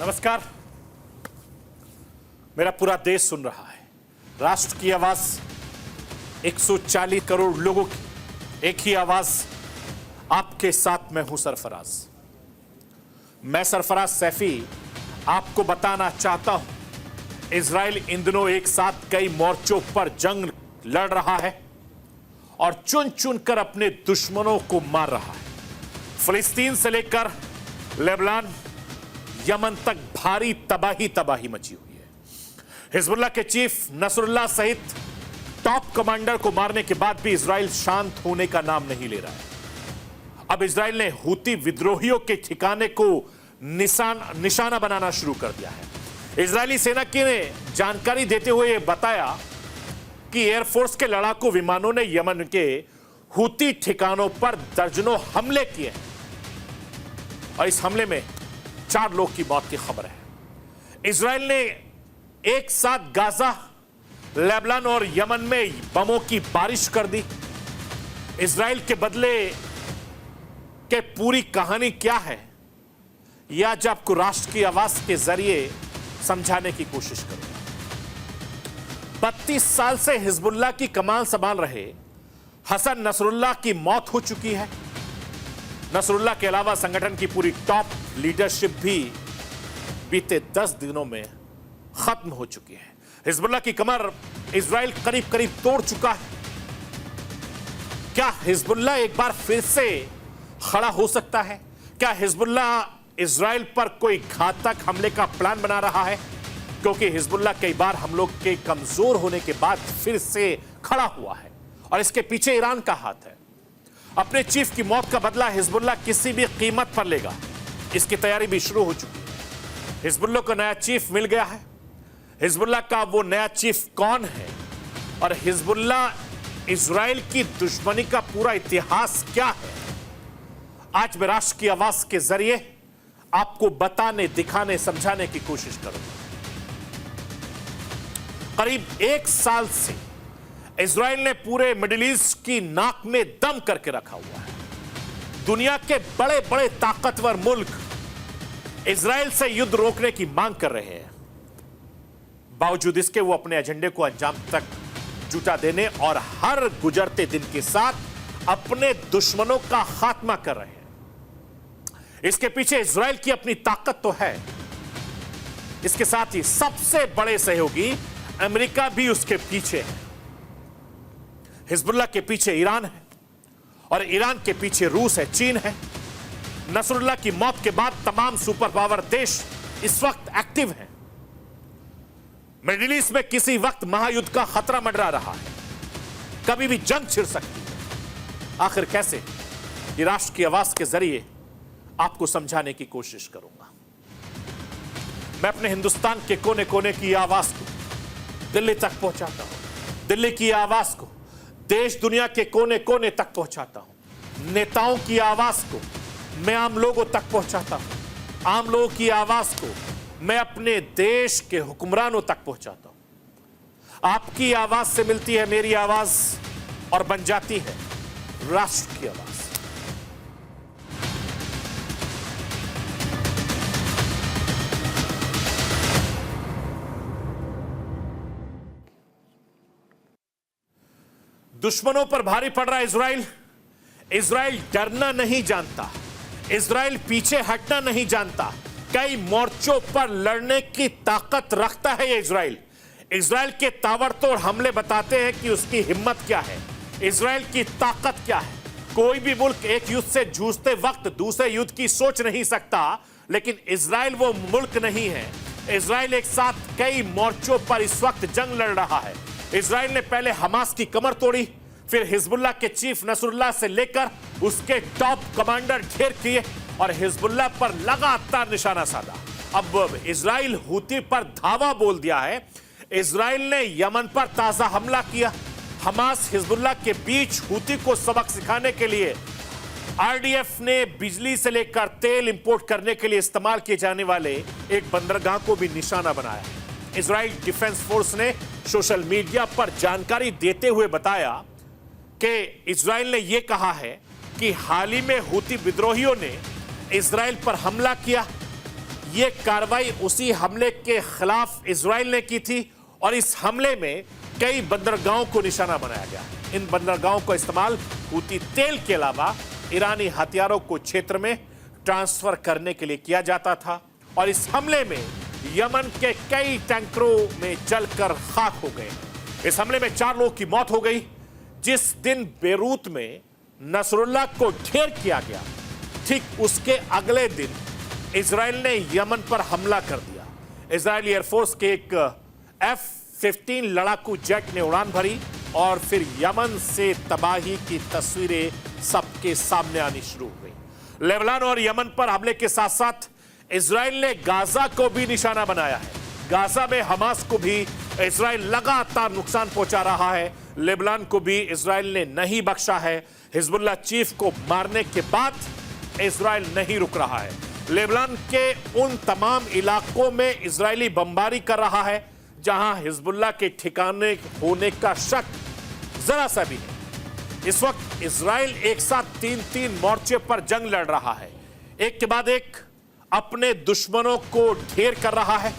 नमस्कार। मेरा पूरा देश सुन रहा है। राष्ट्र की आवाज 140 करोड़ लोगों की एक ही आवाज। आपके साथ मैं हूं सरफराज। मैं सरफराज सैफी आपको बताना चाहता हूं, इजराइल इन दिनों एक साथ कई मोर्चों पर जंग लड़ रहा है और चुन चुन कर अपने दुश्मनों को मार रहा है। फिलिस्तीन से लेकर लेबनान, यमन तक भारी तबाही मची हुई है। हिजबुल्लाह के चीफ नसरुल्लाह सहित टॉप कमांडर को मारने के बाद भी इजराइल शांत होने का नाम नहीं ले रहा है। अब इजराइल ने हूती विद्रोहियों के ठिकाने को निशाना बनाना शुरू कर दिया है। इजरायली सेना की ने जानकारी देते हुए बताया कि एयरफोर्स के लड़ाकू विमानों ने यमन के हूती ठिकानों पर दर्जनों हमले किए हैं और इस हमले में 4 लोग की मौत की खबर है। इजराइल ने एक साथ गाजा, लेबनान और यमन में बमों की बारिश कर दी। इजराइल के बदले के पूरी कहानी क्या है, यह आज आपको राष्ट्र की आवाज के जरिए समझाने की कोशिश करूंगा। 32 साल से हिजबुल्लाह की कमान संभाल रहे हसन नसरुल्लाह की मौत हो चुकी है। नसरुल्लाह के अलावा संगठन की पूरी टॉप लीडरशिप भी बीते 10 दिनों में खत्म हो चुकी है। हिजबुल्लाह की कमर इजराइल करीब करीब तोड़ चुका है। क्या हिजबुल्लाह एक बार फिर से खड़ा हो सकता है? क्या हिजबुल्लाह इजराइल पर कोई घातक हमले का प्लान बना रहा है? क्योंकि हिजबुल्लाह कई बार हम लोग के कमजोर होने के बाद फिर से खड़ा हुआ है और इसके पीछे ईरान का हाथ है। अपने चीफ की मौत का बदला हिजबुल्लाह किसी भी कीमत पर लेगा, इसकी तैयारी भी शुरू हो चुकी है। हिजबुल्लाह को नया चीफ मिल गया है। हिजबुल्लाह का वो नया चीफ कौन है और हिजबुल्लाह इजराइल की दुश्मनी का पूरा इतिहास क्या है, आज मैं राष्ट्र की आवाज के जरिए आपको बताने, दिखाने, समझाने की कोशिश करूंगा। करीब 1 साल से इजराइल ने पूरे मिडिल ईस्ट की नाक में दम करके रखा हुआ है। दुनिया के बड़े बड़े ताकतवर मुल्क इजराइल से युद्ध रोकने की मांग कर रहे हैं। बावजूद इसके वो अपने एजेंडे को अंजाम तक जुटा देने और हर गुजरते दिन के साथ अपने दुश्मनों का खात्मा कर रहे हैं। इसके पीछे इजराइल की अपनी ताकत तो है, इसके साथ ही सबसे बड़े सहयोगी अमेरिका भी उसके पीछे है। हिजबुल्लाह के पीछे ईरान है और ईरान के पीछे रूस है, चीन है। नसरुल्लाह की मौत के बाद तमाम सुपर पावर देश इस वक्त एक्टिव हैं। मिडिल ईस्ट में किसी वक्त महायुद्ध का खतरा मंडरा रहा है, कभी भी जंग छिड़ सकती है। आखिर कैसे, ये राष्ट्र की आवाज के जरिए आपको समझाने की कोशिश करूंगा। मैं अपने हिंदुस्तान के कोने कोने की आवाज को दिल्ली तक पहुंचाता हूं, दिल्ली की आवाज को देश दुनिया के कोने कोने तक पहुंचाता हूं। नेताओं की आवाज को मैं आम लोगों तक पहुंचाता हूं, आम लोगों की आवाज को मैं अपने देश के हुक्मरानों तक पहुंचाता हूं। आपकी आवाज से मिलती है मेरी आवाज और बन जाती है राष्ट्र की आवाज। दुश्मनों पर भारी पड़ रहा है इजराइल। इजराइल डरना नहीं जानता, इजराइल पीछे हटना नहीं जानता। कई मोर्चों पर लड़ने की ताकत रखता है ये इजराइल। इजराइल के ताबड़तोड़ हमले बताते हैं कि उसकी हिम्मत क्या है, इजराइल की ताकत क्या है। कोई भी मुल्क एक युद्ध से जूझते वक्त दूसरे युद्ध की सोच नहीं सकता, लेकिन इजराइल वो मुल्क नहीं है। इजराइल एक साथ कई मोर्चों पर इस वक्त जंग लड़ रहा है। इजराइल ने पहले हमास की कमर तोड़ी, फिर हिजबुल्लाह के चीफ नसरुल्लाह से लेकर उसके टॉप कमांडर ढेर किए और हिजबुल्लाह पर लगातार निशाना साधा। अब इजराइल हूती पर धावा बोल दिया है। इजराइल ने यमन पर ताजा हमला किया। हमास हिजबुल्लाह के बीच हूती को सबक सिखाने के लिए आरडीएफ ने बिजली से लेकर तेल इंपोर्ट करने के लिए इस्तेमाल किए जाने वाले एक बंदरगाह को भी निशाना बनाया। इजराइल डिफेंस फोर्स ने सोशल मीडिया पर जानकारी देते हुए बताया कि इजराइल ने यह कहा है कि हाल ही में हूती विद्रोहियों ने इजराइल पर हमला किया। ये कार्रवाई उसी हमले के खिलाफ इजराइल ने की थी और इस हमले में कई बंदरगाहों को निशाना बनाया गया। इन बंदरगाहों का इस्तेमाल हूती तेल के अलावा ईरानी हथियारों को क्षेत्र में ट्रांसफर करने के लिए किया जाता था और इस हमले में यमन के कई टैंकरों में जलकर खाक हो गए। इस हमले में 4 लोगों की मौत हो गई। जिस दिन बेरूत में नसरुल्लाह को ढेर किया गया, ठीक उसके अगले दिन इजराइल ने यमन पर हमला कर दिया। इजरायली एयरफोर्स के एक F-15 लड़ाकू जेट ने उड़ान भरी और फिर यमन से तबाही की तस्वीरें सबके सामने आनी शुरू हो गई। लेबनान और यमन पर हमले के साथ साथ इजराइल ने गाजा को भी निशाना बनाया है। गाजा में हमास को भी इजराइल लगातार नुकसान पहुंचा रहा है। लेबनान को भी इजराइल ने नहीं बख्शा है। हिजबुल्लाह चीफ को मारने के बाद इजराइल नहीं रुक रहा है। लेबनान के उन तमाम इलाकों में इजरायली बमबारी कर रहा है जहां हिजबुल्लाह के ठिकाने होने का शक जरा सा भी है। इस वक्त इजराइल एक साथ 3 मोर्चे पर जंग लड़ रहा है, एक के बाद एक अपने दुश्मनों को ढेर कर रहा है।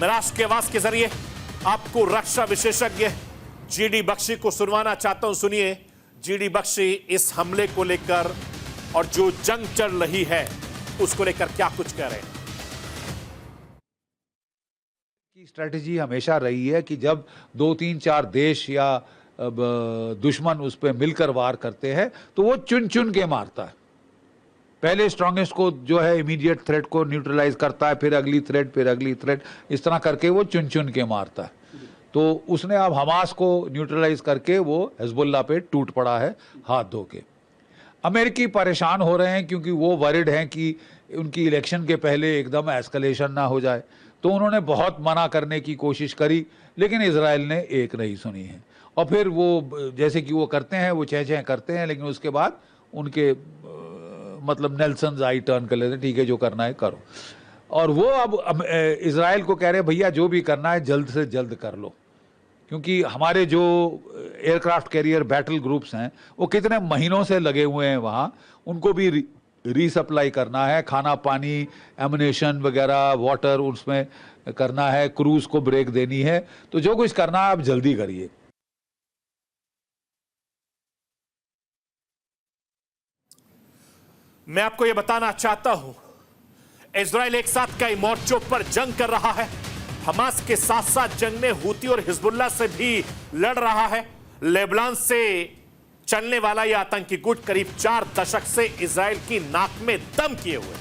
मैं राष्ट्र की आवाज के जरिए आपको रक्षा विशेषज्ञ जीडी बख्शी को सुनवाना चाहता हूं। सुनिए जीडी बख्शी इस हमले को लेकर और जो जंग चल रही है उसको लेकर क्या कुछ कह रहे हैं। की स्ट्रेटजी हमेशा रही है कि जब 2-3-4 देश या दुश्मन उस पर मिलकर वार करते हैं तो वो चुन चुन के मारता है। पहले स्ट्रांगेस्ट को जो है इमीडिएट थ्रेट को न्यूट्रलाइज करता है, फिर अगली थ्रेट, फिर अगली थ्रेट, इस तरह करके वो चुन चुन के मारता है। तो उसने अब हमास को न्यूट्रलाइज करके वो हिजबुल्लाह पे टूट पड़ा है हाथ धो के। अमेरिकी परेशान हो रहे हैं क्योंकि वो वरिड हैं कि उनकी इलेक्शन के पहले एकदम एस्केलेशन ना हो जाए। तो उन्होंने बहुत मना करने की कोशिश करी लेकिन इजराइल ने एक नहीं सुनी है। और फिर वो जैसे कि वो करते हैं, वो चह करते हैं, लेकिन उसके बाद उनके मतलब नेल्सन आई टर्न कर लेते हैं, ठीक है जो करना है करो। और वो अब इजराइल को कह रहे हैं भैया जो भी करना है जल्द से जल्द कर लो, क्योंकि हमारे जो एयरक्राफ्ट कैरियर बैटल ग्रुप्स हैं वो कितने महीनों से लगे हुए हैं वहाँ, उनको भी रीसप्लाई करना है, खाना पानी एमुनेशन वगैरह वाटर उसमें करना है, क्रूज को ब्रेक देनी है। तो जो कुछ करना है आप जल्दी करिए। मैं आपको यह बताना चाहता हूं, इजराइल एक साथ कई मोर्चों पर जंग कर रहा है। हमास के साथ साथ जंग में हूती और हिजबुल्लाह से भी लड़ रहा है। लेबनान से चलने वाला यह आतंकी गुट करीब 4 दशक से इजराइल की नाक में दम किए हुए।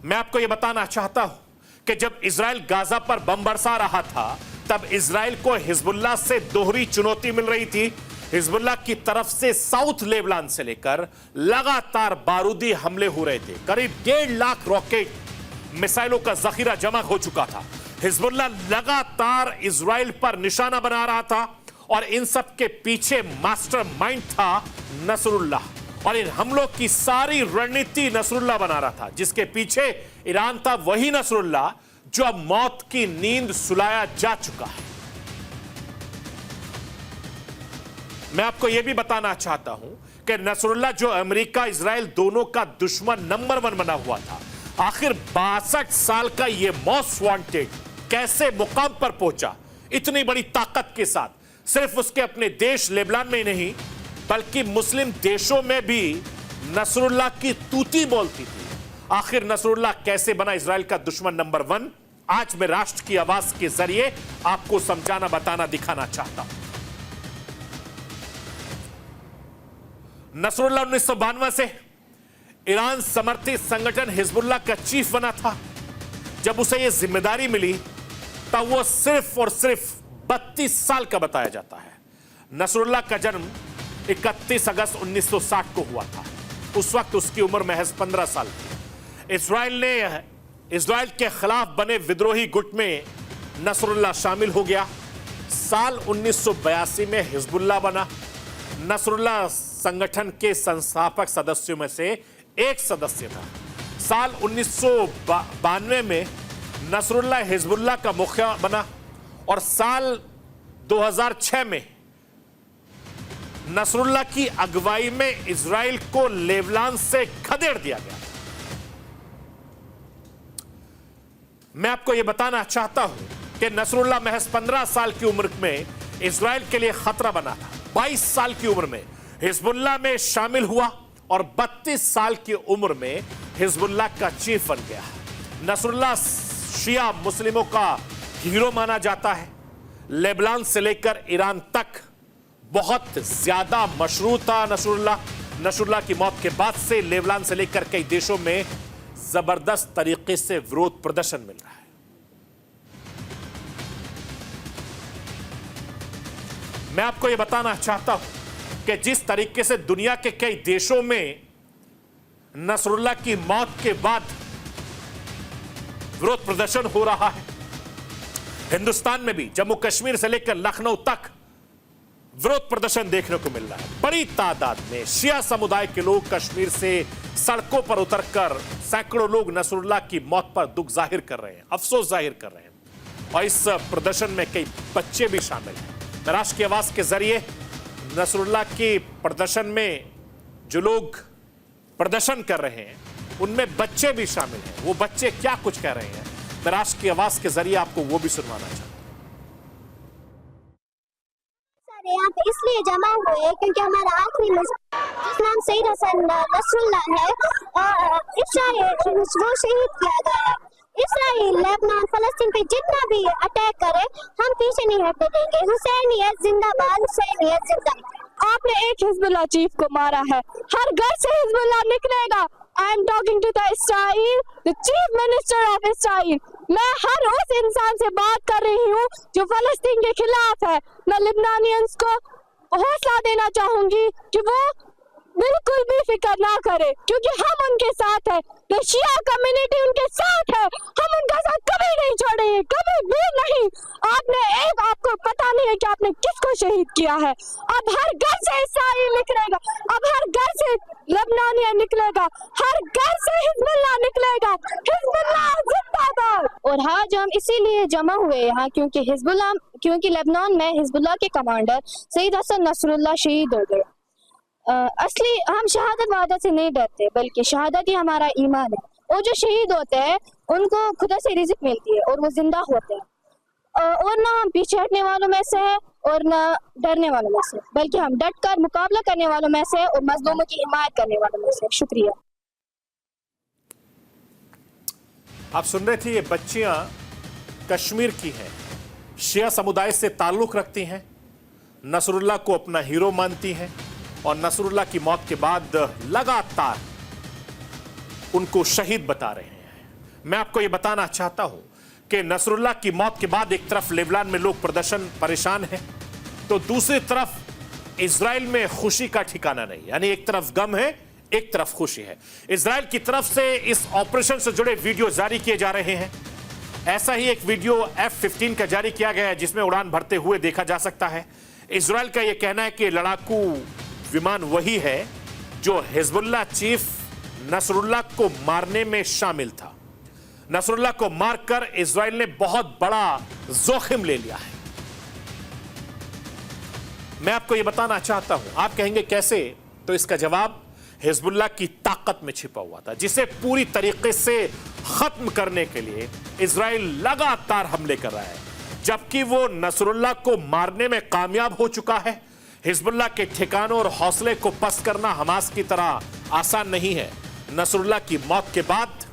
मैं आपको यह बताना चाहता हूं कि जब इजराइल गाजा पर बम बरसा रहा था तब इजराइल को हिजबुल्लाह से दोहरी चुनौती मिल रही थी। हिजबुल्लाह की तरफ से साउथ लेबनान से लेकर लगातार बारूदी हमले हो रहे थे। करीब 1.5 लाख रॉकेट मिसाइलों का जखीरा जमा हो चुका था। हिजबुल्लाह लगातार इजराइल पर निशाना बना रहा था और इन सब के पीछे मास्टरमाइंड था नसरुल्लाह। और इन हमलों की सारी रणनीति नसरुल्लाह बना रहा था। जिसके पीछे ईरान था वही नसरुल्लाह जो अब मौत की नींद सुलाया जा चुका है। मैं आपको यह भी बताना चाहता हूं कि नसरुल्लाह जो अमेरिका इजराइल दोनों का दुश्मन नंबर 1 बना हुआ था, आखिर 62 साल का यह मोस्ट वांटेड कैसे मुकाम पर पहुंचा इतनी बड़ी ताकत के साथ? सिर्फ उसके अपने देश लेबनान में ही नहीं बल्कि मुस्लिम देशों में भी नसरुल्लाह की तूती बोलती थी। आखिर नसरुल्लाह कैसे बना इजराइल का दुश्मन नंबर 1? आज मैं राष्ट्र की आवाज के जरिए आपको समझाना, बताना, दिखाना चाहता हूं। नसरुल्लाह 1992 से ईरान समर्थित संगठन हिजबुल्लाह का चीफ बना था। जब उसे यह जिम्मेदारी मिली तब वो सिर्फ और सिर्फ 32 साल का बताया जाता है। नसरुल्लाह का जन्म 31 अगस्त 1960 को हुआ था। उस वक्त उसकी उम्र महज 15 साल थी। इजराइल के खिलाफ बने विद्रोही गुट में नसरुल्लाह शामिल हो गया। साल 1982 में हिजबुल्लाह बना। नसरुल्लाह संगठन के संस्थापक सदस्यों में से एक सदस्य था। साल 1992 में नसरुल्लाह हिजबुल्लाह का मुखिया बना और साल 2006 में नसरुल्लाह की अगुवाई में इजराइल को लेबनान से खदेड़ दिया गया। मैं आपको यह बताना चाहता हूं कि नसरुल्लाह महज 15 साल की उम्र में इजराइल के लिए खतरा बना था। 22 साल की उम्र में हिजबुल्लाह में शामिल हुआ और 32 साल की उम्र में हिजबुल्लाह का चीफ बन गया। नसरुल्लाह शिया मुस्लिमों का हीरो माना जाता है। लेबनान से लेकर ईरान तक बहुत ज्यादा मशहूर था नसरुल्लाह की मौत के बाद से लेबनान से लेकर कई देशों में जबरदस्त तरीके से विरोध प्रदर्शन मिल रहा है। मैं आपको यह बताना चाहता हूं कि जिस तरीके से दुनिया के कई देशों में नसरुल्लाह की मौत के बाद विरोध प्रदर्शन हो रहा है, हिंदुस्तान में भी जम्मू कश्मीर से लेकर लखनऊ तक विरोध प्रदर्शन देखने को मिल रहा है। बड़ी तादाद में शिया समुदाय के लोग कश्मीर से सड़कों पर उतरकर सैकड़ों लोग नसरुल्लाह की मौत पर दुख जाहिर कर रहे हैं, अफसोस जाहिर कर रहे हैं और इस प्रदर्शन में कई बच्चे भी शामिल हैं। मैं राष्ट्र की आवाज के जरिए नसरुल्लाह के प्रदर्शन में जो लोग प्रदर्शन कर रहे हैं उनमें बच्चे भी शामिल हैं। वो बच्चे क्या कुछ कह रहे हैं, मैं राष्ट्र की आवाज के जरिए आपको वो भी सुनवाना चाहता हूं। यहाँ पे इसलिए जमा हुए क्योंकि हमारा आखिरी जिसका नाम सईद हसन नसरुल्लाह है, इस्राइल वो शहीद किया गया है। इस्राइल लेबनान फलस्तीन पे जितना भी अटैक करे हम पीछे नहीं हटने देंगे। हुसैनियत जिंदाबाद, हुसैनियत जिंदाबाद। आपने एक हिजबुल्लाह चीफ को मारा है, हर घर से हिजबुल्लाह निकलेगा। I am talking to the Israel, the chief minister of Israel. मैं हर उस इंसान से बात कर रही हूँ जो फलस्तीन के खिलाफ है। मैं लिबनानियंस को हौसला देना चाहूंगी कि वो बिल्कुल भी फिक्र ना करे क्योंकि हम उनके साथ हैं। द शिया कम्युनिटी उनके साथ है, हम उनका साथ कभी नहीं छोड़ेंगे, कभी भी नहीं। आपको पता नहीं है कि आपने किसको शहीद किया है। अब हर घर से इस्राइल निकलेगा, अब हर घर से लेबनानिया निकलेगा, हर घर से हिजबुल्लाह निकलेगा। हिजबुल्लाह जिंदाबाद। और हाँ, जो हम इसीलिए जमा हुए यहाँ क्योंकि लेबनान में हिजबुल्लाह के कमांडर सईद हसन नसरुल्लाह शहीद हो गए। असली हम शहादत वादा से नहीं डरते बल्कि शहादत ही हमारा ईमान है। और जो शहीद होते हैं उनको खुदा से रिज़्क़ मिलती है और वो जिंदा होते हैं। और ना हम पीछे हटने वालों में से है और ना डरने वालों में से, बल्कि हम डट कर मुकाबला करने वालों में से और मजलूमों की हिमायत करने वालों में से। शुक्रिया। आप सुन रहे थे, ये बच्चियां कश्मीर की हैं, शिया समुदाय से ताल्लुक रखती हैं, नसरुल्लाह को अपना हीरो मानती हैं और नसरुल्लाह की मौत के बाद लगातार उनको शहीद बता रहे हैं। मैं आपको यह बताना चाहता हूं कि नसरुल्लाह की मौत के बाद एक तरफ लेबनान में लोग प्रदर्शन परेशान हैं, तो दूसरी तरफ इजराइल में खुशी का ठिकाना नहीं। यानी एक तरफ गम है, एक तरफ खुशी है। इजराइल की तरफ से इस ऑपरेशन से जुड़े वीडियो जारी किए जा रहे हैं। ऐसा ही एक वीडियो F-15 का जारी किया गया है जिसमें उड़ान भरते हुए देखा जा सकता है। इजराइल का यह कहना है कि लड़ाकू विमान वही है जो हिजबुल्लाह चीफ नसरुल्लाह को मारने में शामिल था। नसरुल्लाह को मारकर इजराइल ने बहुत बड़ा जोखिम ले लिया है। मैं आपको यह बताना चाहता हूं, आप कहेंगे कैसे, तो इसका जवाब हिजबुल्लाह की ताकत में छिपा हुआ था, जिसे पूरी तरीके से खत्म करने के लिए इजराइल लगातार हमले कर रहा है। जबकि वो नसरुल्लाह को मारने में कामयाब हो चुका है। हिजबुल्लाह के ठिकानों और हौसले को पस्त करना हमास की तरह आसान नहीं है। नसरुल्लाह की मौत के बाद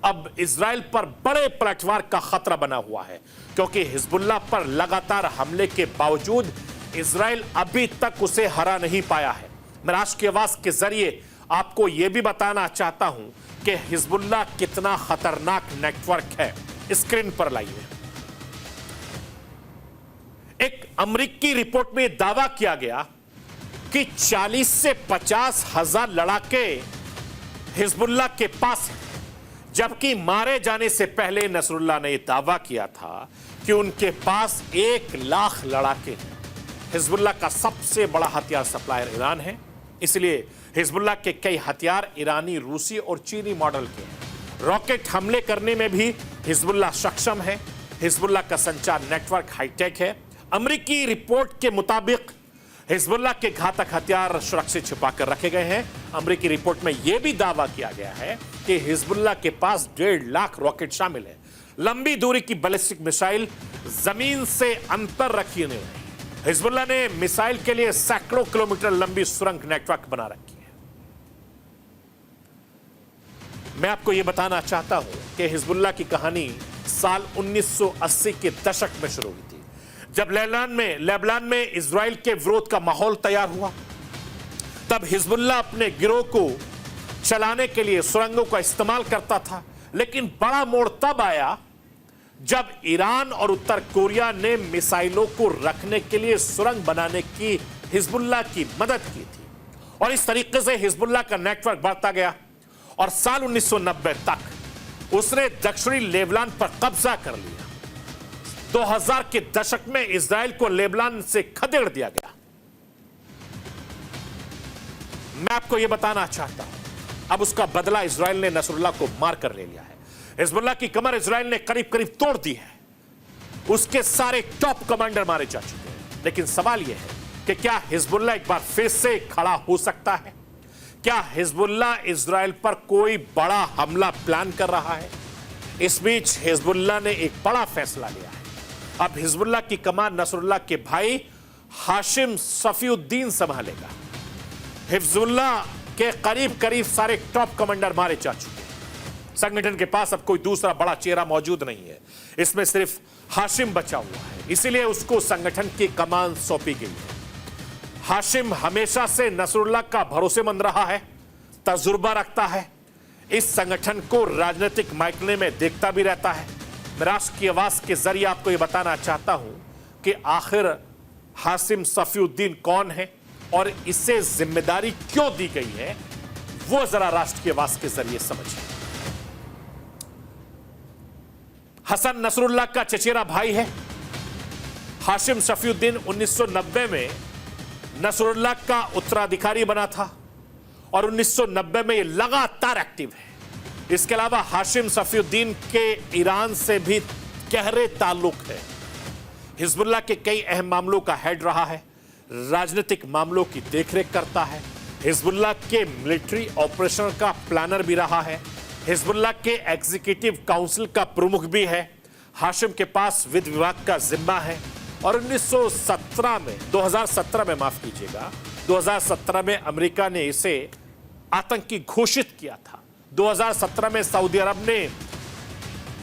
अब इजराइल पर बड़े पलटवार का खतरा बना हुआ है, क्योंकि हिजबुल्लाह पर लगातार हमले के बावजूद इजराइल अभी तक उसे हरा नहीं पाया है। मैं राष्ट्र की आवाज के जरिए आपको यह भी बताना चाहता हूं कि हिजबुल्लाह कितना खतरनाक नेटवर्क है। स्क्रीन पर लाइए। एक अमेरिकी रिपोर्ट में दावा किया गया कि 40 से 50 हजार लड़ाके हिजबुल्लाह के पास हैं, जबकि मारे जाने से पहले नसरुल्लाह ने दावा किया था कि उनके पास 1 लाख लड़ाके हैं। हिजबुल्लाह का सबसे बड़ा हथियार सप्लायर ईरान है, इसलिए हिजबुल्लाह के कई हथियार ईरानी, रूसी और चीनी मॉडल के हैं। रॉकेट हमले करने में भी हिजबुल्लाह सक्षम है। हिजबुल्लाह का संचार नेटवर्क हाईटेक है। अमेरिकी रिपोर्ट के मुताबिक हिजबुल्लाह के घातक हथियार सुरक्षित छुपाकर रखे गए हैं। अमेरिकी रिपोर्ट में यह भी दावा किया गया है कि हिजबुल्लाह के पास 1.5 लाख रॉकेट शामिल है। लंबी दूरी की बैलिस्टिक मिसाइल जमीन से अंतर रखी नहीं है। हिजबुल्लाह ने मिसाइल के लिए सैकड़ों किलोमीटर लंबी सुरंग नेटवर्क बना रखी है। मैं आपको यह बताना चाहता हूं कि हिजबुल्लाह की कहानी साल 1980 के दशक में शुरू हुई थी, जब लेबनान में इजराइल के विरोध का माहौल तैयार हुआ। तब हिजबुल्लाह अपने गिरोह को चलाने के लिए सुरंगों का इस्तेमाल करता था। लेकिन बड़ा मोड़ तब आया जब ईरान और उत्तर कोरिया ने मिसाइलों को रखने के लिए सुरंग बनाने की हिजबुल्लाह की मदद की थी, और इस तरीके से हिजबुल्लाह का नेटवर्क बढ़ता गया और साल 1990 तक उसने दक्षिणी लेबनान पर कब्जा कर लिया। 2000 के दशक में इजराइल को लेबनान से खदेड़ दिया गया। मैं आपको यह बताना चाहता हूं, अब उसका बदला इजराइल ने नसरुल्लाह को मार कर ले लिया है। हिजबुल्लाह की कमर इजराइल ने करीब करीब तोड़ दी है। उसके सारे टॉप कमांडर मारे जा चुके हैं। लेकिन सवाल यह है कि क्या हिजबुल्लाह एक बार फिर से खड़ा हो सकता है? क्या हिजबुल्लाह इजराइल पर कोई बड़ा हमला प्लान कर रहा है? इस बीच हिजबुल्लाह ने एक बड़ा फैसला लिया है। अब हिजबुल्लाह की कमान नसरुल्लाह के भाई हाशिम सफीउद्दीन संभालेगा। हिजबुल्लाह के करीब करीब सारे टॉप कमांडर मारे जा चुके हैं। संगठन के पास अब कोई दूसरा बड़ा चेहरा मौजूद नहीं है। इसमें सिर्फ हाशिम बचा हुआ है, इसीलिए उसको संगठन की कमान सौंपी गई है। हाशिम हमेशा से नसरुल्लाह का भरोसेमंद रहा है, तजुर्बा रखता है, इस संगठन को राजनीतिक मायने में देखता भी रहता है। मैं राष्ट्र की आवाज के जरिए आपको यह बताना चाहता हूं कि आखिर हाशिम सफीउद्दीन कौन है और इसे जिम्मेदारी क्यों दी गई है, वो जरा राष्ट्र की आवाज के जरिए समझिए। हसन नसरुल्लाह का चचेरा भाई है। हाशिम सफीउद्दीन 1990 में नसरुल्लाह का उत्तराधिकारी बना था और 1990 में यह लगातार एक्टिव है। इसके अलावा हाशिम सफीउद्दीन के ईरान से भी गहरे ताल्लुक है। हिजबुल्लाह के कई अहम मामलों का हेड रहा है, राजनीतिक मामलों की देखरेख करता है, हिजबुल्लाह के मिलिट्री ऑपरेशन का प्लानर भी रहा है, हिजबुल्लाह के एग्जीक्यूटिव काउंसिल का प्रमुख भी है। हाशिम के पास वित्त विभाग का जिम्मा है और 2017 में माफ कीजिएगा, 2017 में अमेरिका ने इसे आतंकी घोषित किया था। 2017 में सऊदी अरब ने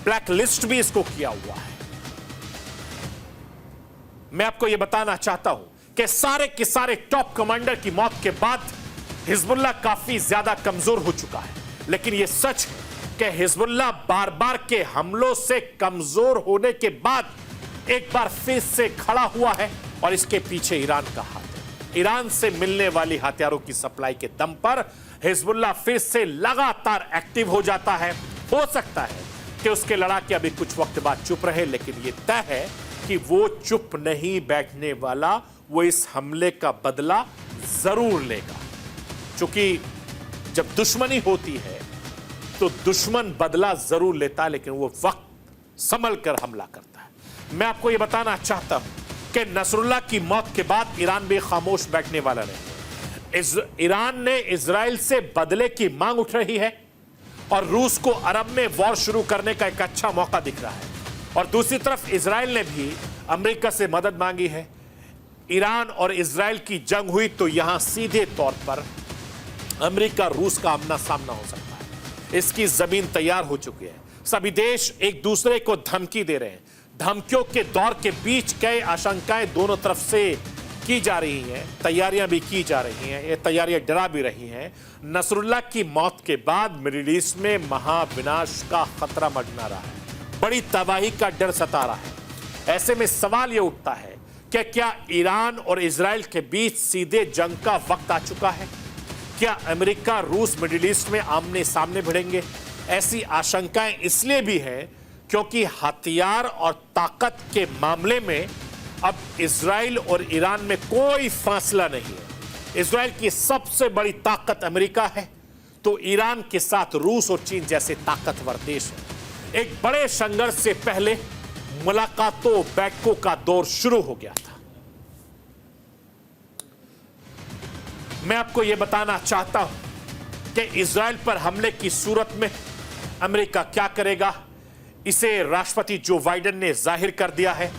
ब्लैक लिस्ट भी इसको किया हुआ है। मैं आपको यह बताना चाहता हूं कि सारे के सारे टॉप कमांडर की मौत के बाद हिजबुल्लाह काफी ज्यादा कमजोर हो चुका है। लेकिन यह सच है कि हिजबुल्लाह बार बार के हमलों से कमजोर होने के बाद एक बार फिर से खड़ा हुआ है और इसके पीछे ईरान का हाथ है। ईरान से मिलने वाली हथियारों की सप्लाई के दम पर हिजबुल्लाह फिर से लगातार एक्टिव हो जाता है। हो सकता है कि उसके लड़ाके अभी कुछ वक्त बाद चुप रहे, लेकिन यह तय है कि वो चुप नहीं बैठने वाला, वो इस हमले का बदला जरूर लेगा। क्योंकि जब दुश्मनी होती है तो दुश्मन बदला जरूर लेता है, लेकिन वो वक्त संभल कर हमला करता है। मैं आपको यह बताना चाहता हूं कि नसरुल्लाह की मौत के बाद ईरान भी खामोश बैठने वाला नहीं है। ईरान ने इजराइल से बदले की मांग उठ रही है और रूस को अरब में वॉर शुरू करने का एक अच्छा मौका दिख रहा है। और दूसरी तरफ इजराइल ने भी अमेरिका से मदद मांगी है। ईरान और इजराइल की जंग हुई तो यहां सीधे तौर पर अमेरिका रूस का आमना सामना हो सकता है। इसकी जमीन तैयार हो चुकी है। सभी देश एक दूसरे को धमकी दे रहे हैं। धमकियों के दौर के बीच कई आशंकाएं दोनों तरफ से की जा रही हैं, तैयारियां भी की जा रही हैं। ये तैयारियां डरा भी रही हैं। नसरुल्लाह की मौत के बाद मिडिल ईस्ट में महाविनाश का खतरा मंडरा रहा है, बड़ी तबाही का डर सता रहा है। ऐसे में सवाल यह उठता है कि क्या ईरान और इजराइल के बीच सीधे जंग का वक्त आ चुका है? क्या अमेरिका रूस मिडिल ईस्ट में आमने सामने भिड़ेंगे? ऐसी आशंकाएं इसलिए भी हैं क्योंकि हथियार और ताकत के मामले में अब इजराइल और ईरान में कोई फासला नहीं है। इजराइल की सबसे बड़ी ताकत अमेरिका है, तो ईरान के साथ रूस और चीन जैसे ताकतवर देश हैं। एक बड़े संघर्ष से पहले मुलाकातों बैठकों का दौर शुरू हो गया था। मैं आपको यह बताना चाहता हूं कि इजराइल पर हमले की सूरत में अमेरिका क्या करेगा, इसे राष्ट्रपति जो बाइडेन ने जाहिर कर दिया है।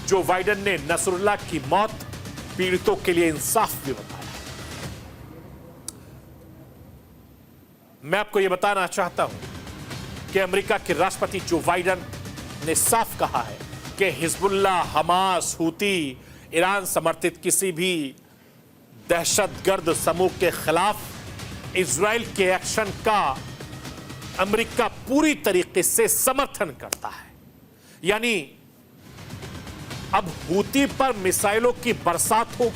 जो बाइडेन ने नसरुल्लाह की मौत पीड़ितों के लिए इंसाफ भी बताया। मैं आपको यह बताना चाहता हूं कि अमेरिका के राष्ट्रपति जो बाइडेन ने साफ कहा है कि हिजबुल्लाह, हमास, हूती, ईरान समर्थित किसी भी दहशतगर्द समूह के खिलाफ इजराइल के एक्शन का अमेरिका पूरी तरीके से समर्थन करता है। यानी अब हूती पर मिसाइलों की बरसात हो,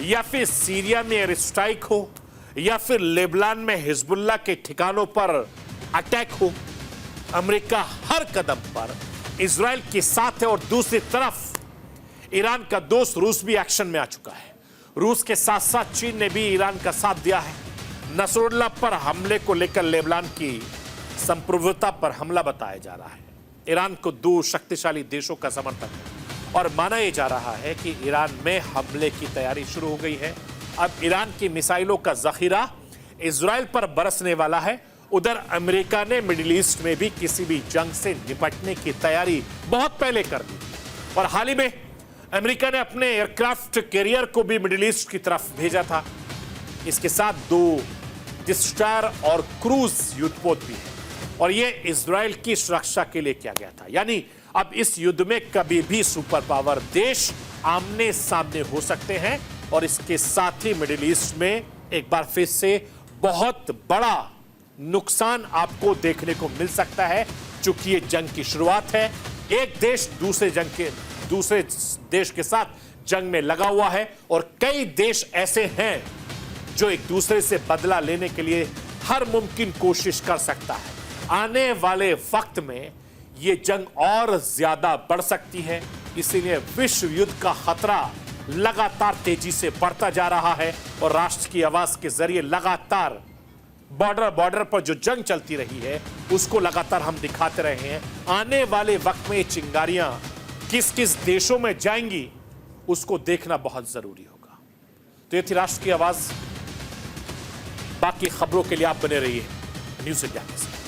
या फिर सीरिया में एयर स्ट्राइक हो, या फिर लेबनान में हिजबुल्लाह के ठिकानों पर अटैक हो, अमेरिका हर कदम पर इजराइल के साथ है। और दूसरी तरफ ईरान का दोस्त रूस भी एक्शन में आ चुका है। रूस के साथ साथ चीन ने भी ईरान का साथ दिया है। नसरुल्लाह पर हमले को लेकर लेबनान की संप्रभुता पर हमला बताया जा रहा है। ईरान को दो शक्तिशाली देशों का समर्थन है और माना यह जा रहा है कि ईरान में हमले की तैयारी शुरू हो गई है। अब ईरान की मिसाइलों का जखीरा इजराइल पर बरसने वाला है। उधर अमेरिका ने मिडिल ईस्ट में भी किसी भी जंग से निपटने की तैयारी बहुत पहले कर दी और हाल ही में अमेरिका ने अपने एयरक्राफ्ट कैरियर को भी मिडिल ईस्ट की तरफ भेजा था। इसके साथ 2 डिस्ट्रॉयर और क्रूज युद्धपोत भी है और यह इजराइल की सुरक्षा के लिए किया गया था। यानी अब इस युद्ध में कभी भी सुपर पावर देश आमने सामने हो सकते हैं और इसके साथ ही मिडिल ईस्ट में एक बार फिर से बहुत बड़ा नुकसान आपको देखने को मिल सकता है। चूंकि ये जंग की शुरुआत है, एक देश दूसरे देश के साथ जंग में लगा हुआ है और कई देश ऐसे हैं जो एक दूसरे से बदला लेने के लिए हर मुमकिन कोशिश कर सकता है। आने वाले वक्त में यह जंग और ज्यादा बढ़ सकती है, इसीलिए विश्व युद्ध का खतरा लगातार तेजी से बढ़ता जा रहा है और राष्ट्र की आवाज के जरिए लगातार बॉर्डर पर जो जंग चलती रही है उसको लगातार हम दिखाते रहे हैं। आने वाले वक्त में ये चिंगारियां किस किस देशों में जाएंगी उसको देखना बहुत जरूरी होगा। तो ये थी राष्ट्र की आवाज। बाकी खबरों के लिए आप बने रहिए न्यूज़ इंडिया के साथ।